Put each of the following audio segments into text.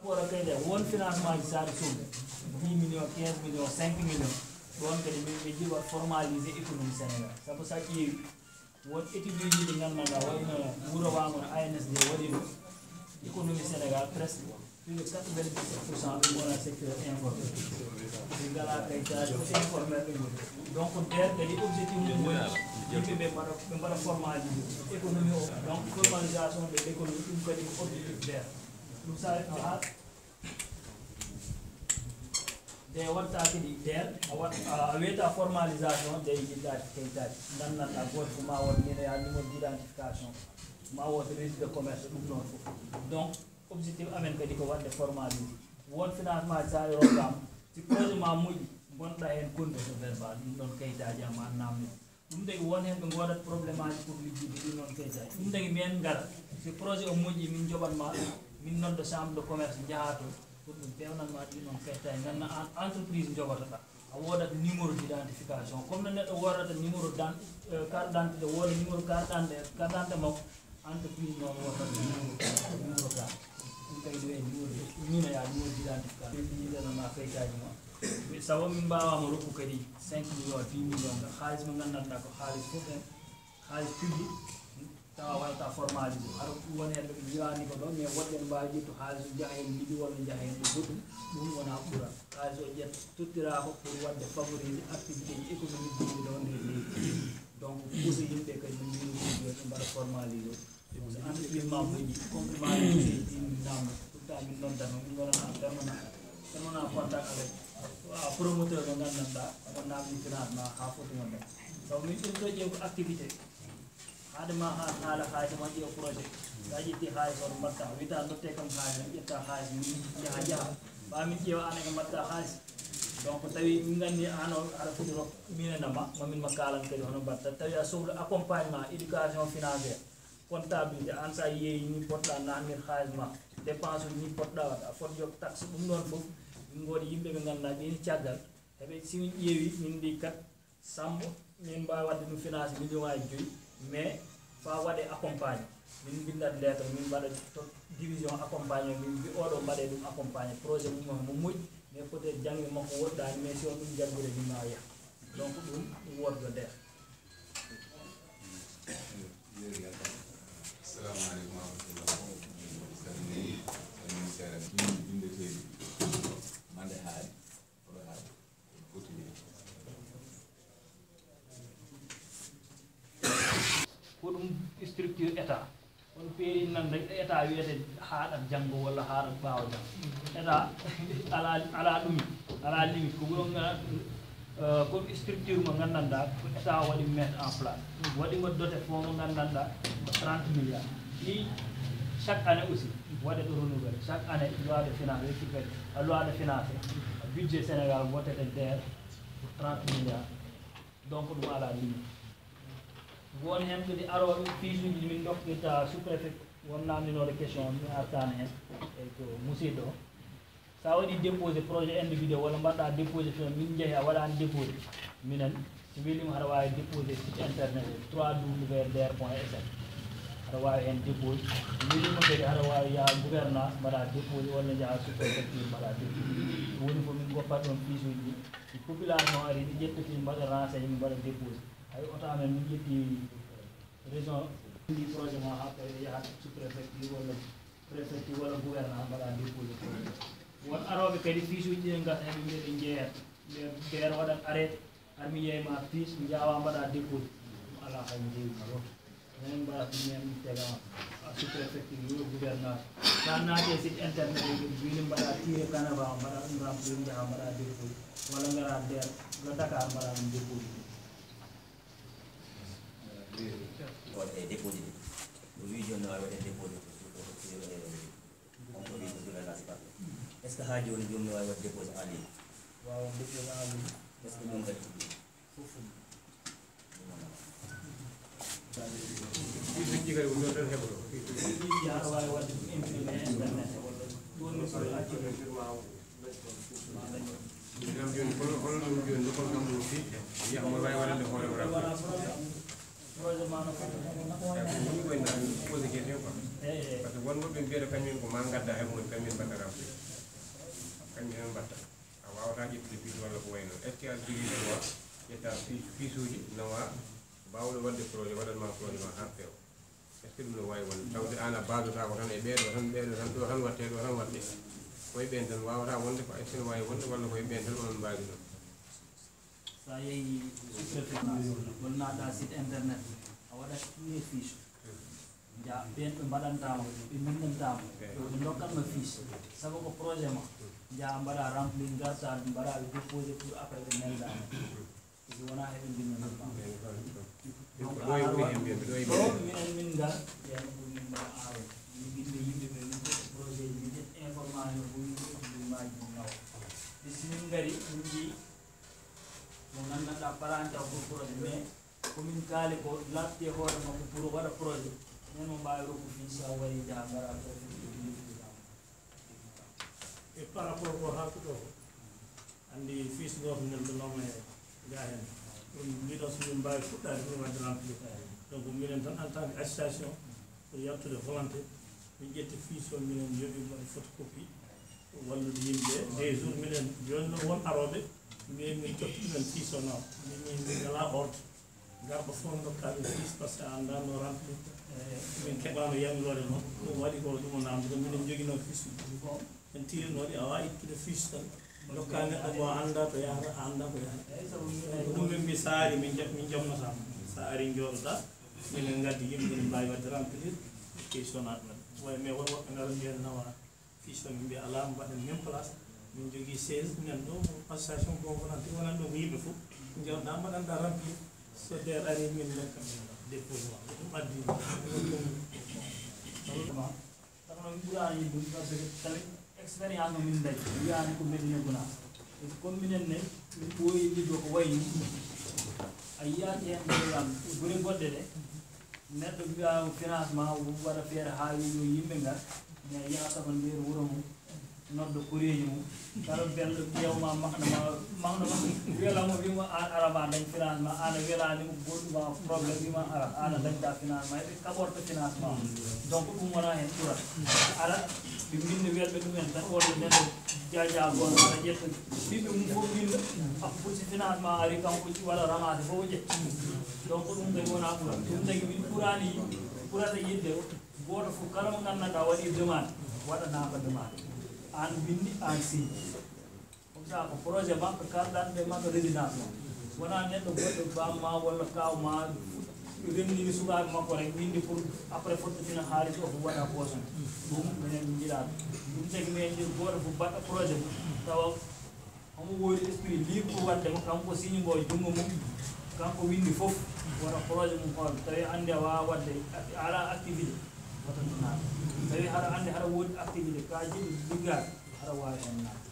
rapport ak kayde won financement ji sari soum 10 millions 15 millions 5 millions don kadi min be jiwa formaliser économie Sénégal sabu sa ƴeewi won étude ji ɗi ganduɗa wayno wuro wamon ANSD waɗi ɗum économie Sénégal presque plus de 97% ɗum wona secteur informel ɗi ngala kayitaji ko informel ɗum woni donc nder kadi objectif ɗum woni yimɓe ɓe mbaɗa formaliser économie o donc formalisation de l' économie ɗum kadi ko objectif nder ɗum sa ha de watta kadi nder a wiyata formalisation de jiɗɗaki kayitaji gandanɗa goto ko ma won mine ya numéro d' identification ma won registre de commerce ɗum noon fof donc objectif amen kadi ko wadde formalisé won financement ji sa rokkama si projet ma moƴƴi gonɗa hen condition verbal ɗum ɗon kayitaji amma namni ɗum tagi won hen ɓe godat probléme aji pour ligguide ɗum ɗon kayitaji ɗum tagi min gara si projet o moƴƴi min joɓatma min nodda chambre de commerce jaaha to pour ɗum pewnanma ɗin ɗon kayitaji ganna entreprise jogotoɗa a wodat numéro d' identification comme no neɗɗo wodata numéro carte d' identité woda numéro carte d' identité makko entreprise noon wodata numéro carte ɗum kadi ɗo e numéro mina ya numéro d' identification ɗiɗanama kayitaji ma sabu min mbawama rokku kadi 5 millions 10 millions haalis mo gandanɗa ko haalis fof en haalis public tawa waɗata formalisé aɗa woni hen ɓe jiwani ko ɗon mais woɗɗen mbawi ƴettu haalis o jaaha hen liɗi walla jaaha hen ɗo goɗɗum ɗum wona ɓuura haalis o ƴetta tottira ko pour wadde favorise activité ji économique ji ɗo nder leydi donc pousse yimɓe kadi no mbinoɗi ɓe mbaɗa formalisé so entreprise ma moƴƴi complément ɗin namno tout temps min noddano min wonana permanent contact avec promoteur mo gandanɗa o namdi financement ha foti wonde donc min ɗum ɗo ƴeew ko activité haadema haala haalis ma ƴeew projet sa ƴetti haalis oɗo mbatta wiyta dotte kam haalis mi ƴetta haalis min jaaha ɓamin ƴeewa an eko mbatta haalis donc tawi min gandi an o aɗa foti rok minenama mamin ma kalan kadi hono mbatta tawi a sohla accompagnement éducation financiére comptabilité an sa yeeyi ni poɗɗa namir haalis ma dépense uji ni poɗɗa wat a foti yok taxe ɗum ɗon fof min goodi yimɓe ɓe ganduɗa ɓeni caggal heɓe simin ƴeewi min mbi kat sambo min mbawi wadde ɗum financé million ngaji 5 mais fa waɗe accompagné min bindat lettre min mbaɗa to division accompagné min mbi oɗo mbaɗe ɗum accompagné projet mum mo moƴƴi mais peut être jangde makko woɗɗani mais si on ɗum jaggude min ma yaha donc ɗum wodgo nder assalamu aleykum warahmatullah salmini salmini seeɗa bindeteɗi mande haali oɗo haali fotini ko ɗum structure état on peeri nan rek état wiyete haaɗat janggo walla haaɗat ɓaawa jang état ala ɗumi ala limite ko ɓuron ko structure mo gandanɗa ko état waɗi mettre en place waɗi ngo doté fo mo gandanɗa ko 30 milliards ɗi chaque année aussi waɗe ɗo renouvelé chaque année loi de finance récupéré a loi de finance budget Sénégal wotete nder pour 30 milliards donc ɗum ala limite won hen kadi aroɓe fiisuji min dokkirta sous préfet won namdinoɗo question mi artani hen e ko musidɗo o sa waɗi déposé projet individuel walla mbaɗɗa déposé fin min jeehi a waɗani déposé minen so welima aɗa wawi déposé site internet www.der.sn aɗa wawi hen déposé welima kadi aɗa wawi yaha gouvernance mbaɗa déposé walla jaaha sous préfecture mbaɗa déposé woni ko min goppat ɗon fiisuji si population ari ɗi ƴettati mbaɗa renseigné min mbaɗa déposé ay oto amen min ƴetti région ndi projet ma ha tawi yahat sous préfecture walla préfecture walla gouvernance mbaɗa déposé won aroɓe kadi fiisuji ɗi gasa heɓe mbiɗe jeeyat nder waɗat arrêté armi yeyma fiis mi jawa mbaɗa déposé ɗum ala hay jeeyima ɗo enen mbaɗa ɗumen ɗum tegama sous préfecture yo gouvernance sa naati e site internet e mbini mbaɗa tiré canava mbaɗa ɗum remplir jaha mbaɗa déposé walla gara nder go Dakar mbaɗa ɗum déposé waɗe déposé ɗo wi joni no wawi waɗe déposé on ko wi ko gouvernance ba est ce que ha joni joni no wawi waɗde déposé en ligne wawa déposé en ligne est ce que ɗum kadi fof fiisuji kadi ko ɗon tan heɓoto fiisuji aɗa wawi wadde ɗum imprimé internet walla ɗon mi soɗo accide nam joni kono ɗum joni nde kon kam ɗum fi wiya omo wawi waɗande hoore o wala probléme projet ma no foti woni koye posé question quoi eyi par ce que won woɓɓe mbiyeɗo kañumen ko ma gadda e mumen kañumen mbaɗa remplir est-ce que ak jigi droit ƴetta fiisuji nawa mbawɗo wadde projet waɗanma projet ma har feewa est ce que ɗum no wawi wonde tawde an a basata ko tan e ɓeeɗo tan ɗo tan watte ɗo tan watte koye ɓen tan wawata wonde ko est ce que no wawi wonde walla koye ɓen tan onon mbawi ɗum sa yeehi wonnaɗa site internet a waɗat ɗuɗe fiche ja ɓen ɓe mbaɗantama ɓe bindantama ɓe dokkatma fiche sabu ko projet ma ja mbaɗa remplir garta mbaɗa ɓe déposé pour après ɓe neldama ɗi wona heɓe bindantama donc minen min ngal yen ɓuri mbaɗa awe yimɓe yimɓeɓe min projet ji min information ɓuri ɗumaji ɗum nawa e simin gari min ji mo gandanɗa paranta pour projet mais komin kaali ko latti hoore makko pour waɗa projet men mo mbawi rokku fi sa wari ja mbara e par rapport ko hakkuɗo ko andi fiis goto nelɗo noome ga hen ɗum mbiɗon somin mbawi fuɗɗade ɗum wadde remplir donc minen tan en tant que association pour yaltude volonté min ƴetti fiis o minen jooɓi mbaɗi photocopie wallude yimɓe des jours minen joni noon won aroɓe mais min tottiɗumen fiis o noon min ngala ordre garɗo fof dokkaɓe fiis par ce que a anda no remplir min keɓano yamirode noon ɗum waɗi ko ɗum o namdude minen joguino fiis uji en tirinoɗi a wawi ittude fiis tan dokka neɗɗo mo anda to yahata a anda ko yahata ɗum min mbi sa ari min jomnotama sa ari jooɗoɗa minen gaddi yimɓe ne mbawi wadde remplir fiis o naɗumen way mais won woɓɓe ngara mbiyen nawa fiis o min mbiya ala mbaɗen même place min jogui 16 minen ɗo association bon volonté wonan ɗo ko yimɓe fof jewɗa mbaɗanɗa remplir so der ari min dokka min déposé ma ɗum addi takono min ɓurani yiɗum par ce que tawi expérience mo min dañi wiyani ko Médina Gounass comme minen ne min ɓooyi liggo ko wayni a yiyaki hen ɗoyam gure goɗɗe ɗe neɗɗo mbiya financement waɗa feere ha wiyo yimɓe ngar mais yahata ko nder wuuro mum noddo koreji mum kala belɗo ƴewma makna ma welamo wima an arama dañ financement ana welanimo goɗɗuma probléme wima ara ana dañta financement eɓe kaɓorta financement donc ɗum wona hen ɓurat ara ɓe binda welɓe ɗumen tan wonde neɗɗo jaja goto aɗa ƴetta ɓiɓɓe mum fof binda appusi financement ari kanko waɗa ramassé fof ƴetti donc ɗum kadi wona ɓurat ɗum tagui min ɓurani ɓurata yidde goto fof kala mo gandanɗa waɗi demande waɗanaka demande an bindi an signe comme ça ko projet makko kalɗanɓe makko résidence ma wona neɗɗo goɗɗo bamma walla kawma remnini sukaɓe makko rek windi pour après fottotina haalis o ko waɗa poson ɗum minen min jiiɗa ɗum tagui minen jii goto fof baɗɗa projet mum tawa omo woodi esprit libre pour waddemo kanko signe ngo jungo mum kanko windi foof wona projet mum hoore tawi andi a wawa wadde ala activité watantunaɗo tawi haɗa andi haɗa woodi activité ka jiɗi liggaɗo haɗa wawi hen naade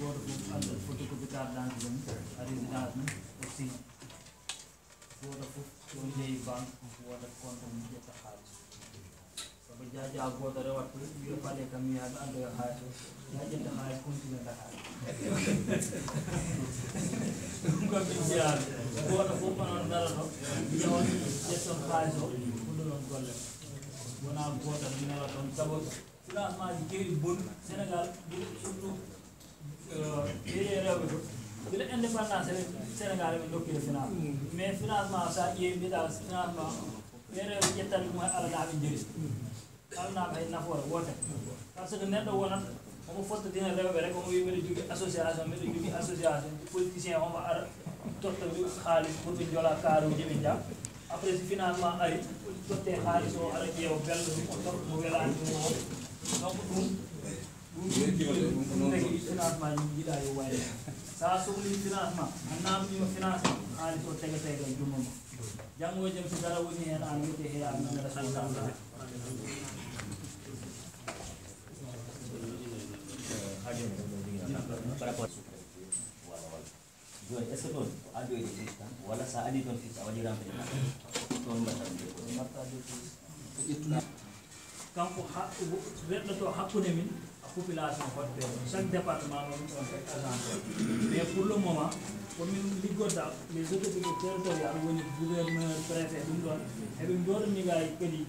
photocopie carte d'identité mum a résidence mum o signe goto fof so jeeyi banque waɗa compte mum ƴetta haalis saabu jaja goto rewat to wiya paɗe kam wiyaɓe andoyo haalis ya ƴetta haalis continue Dakar ɗum kam min jiyaɓe goto fof onon darano jawon ƴetton haalis o huɗonon golle wona goto minawa toon saabu financement ji kewɗi bonu Sénégal surtout ɓeɗe rewɓe to mbiɗa indépendance Sénégal ɓe dokkide finance mais financement sa ƴeewi mbiɗa financement ɓe rewɓe ƴettan ɗum hay alanaɓe jeeri alanaɓe hay nafoore wote par ce que neɗɗo wonat omo fottodina rewɓe rek omo wi mbiɗa jogui association politicien omo ara totta haalis pour ɓe joola karuji ɓe jaa après si financement ari totte haalis o ara ƴeewa belɗo ɗum o totta mo welani ɗum o donc ɗum ɗum tagi financement yimɓe jiiɗa yo wayde sa sohli financement annamɗima financement haalis o tegetege e jummama janngo e jam so dara woni heen an wiyete he an nan responsable par rapport joni est ce que ɗon ko adoyde fils tan walla sa adi ɗon fils a waɗi rempli ɗon mbatta ƴettuna kanko reɗɗoto hakkude min population hoɗɓe chaque département mo ɗum ɗon agence mais pour le moment komin liggodda les autorités territoriales woni gouverneur préfet ɗum ɗon heɓe jooɗoni gay kadi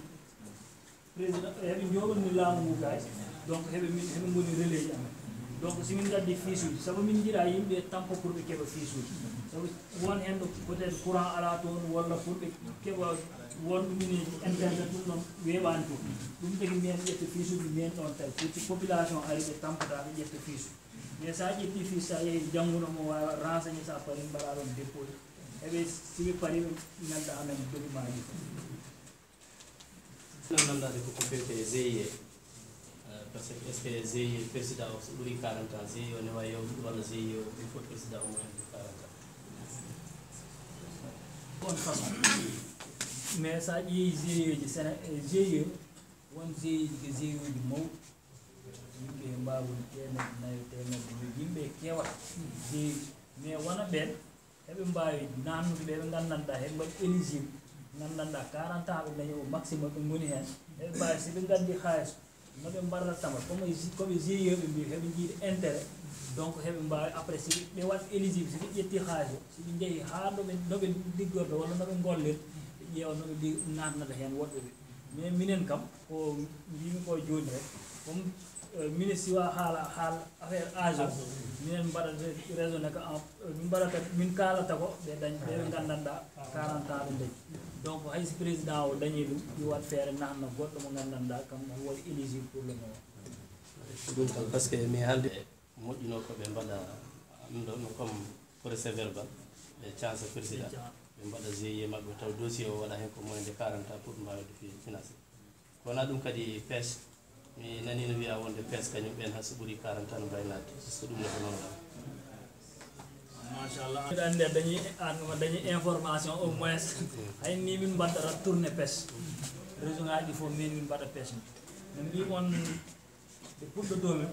président heɓe jooɗoni laamu ngu gay donc heɓe goni relais ji amen donc simin gaddi fiche uji saabu min jiiɗa yimɓe tampa pour ɓe keɓa fiche uji saabu won hen ɗo peut être courant ala toon walla pour ɓe keɓa won ɗumineji internet ɗum ɗon weeɓani toon ɗum tagi mbiyen ƴetta fiche uji mbiyen ɗon tawi pour population ari ɓe tampata ɓe ƴetta fiche mais sa ƴetti fiche sa yeehi jangguno mo wawa renseigné sa pari mbaɗa ɗon dépôt eɓe siɓe pari ɓe nelda amen document ji nandade koko fewte e GIE par ce que est ce que GIE président o so ɓuuri 40 ans GIE o ne wawi yewtude walla GIE o il faut président o moyen de 40 ans on façon mais sa ƴeewi GIE ji GIE won GIE ji ko GIE uji mawɗi yimɓe mbawoni temedde nayo temedde joyi yimɓe kewata GIE mais wona ɓen heɓe mbawi nannude ɓe ɓe gandanɗa heɓe mbaɗi éligible gandanɗa 40 ans ɓe dañi o maximum ɓe goni hen heɓe mbawi siɓe gandi halis noɓe mbarratama koɓe GIE ɓe mbi heɓe jiiɗi intérêt donc heɓe mbawi après siɓe wat éligible siɓe ƴetti halis o siɓe jeehi ha noɓe liggorɗo walla noɓe gollir ɓe ƴeewa noɓe natnata hen woɗɓe ɓe mais minen kam ko mbimi ko joni rek comme ministre siwa haala affaire âge o minen mbaɗata raisonné ko min mbaɗata min kalata ko ɓe dañ ɓeɓe gandanɗa 40 ans ɓe dañi donc haysi président o dañi ɗum ɗi wat feere nanno goɗɗo mo gandanɗa kam waɗi éligible pour le moment ɗum tan par ce que mi haalde moƴƴino ko ɓe mbaɗa ɗum ɗon comme procès verbal ɓe cansa président ɓe mbaɗa GIE maɓɓe taw dossier o waɗa hen ko moins de 40 ans pour mbawde financé wona ɗum kadi pêche mi nani no wiya wonde pes kañum ɓen hayso ɓuuri 40 tan baynade est ce que ɗum ne ko noon ɗam machallah mbiɗa andi dañi information au moins hay ni min mbaddata tourné pêche région ngaji ɗi fof min mbaɗa pêche no mbimon ɓe puɗɗo domin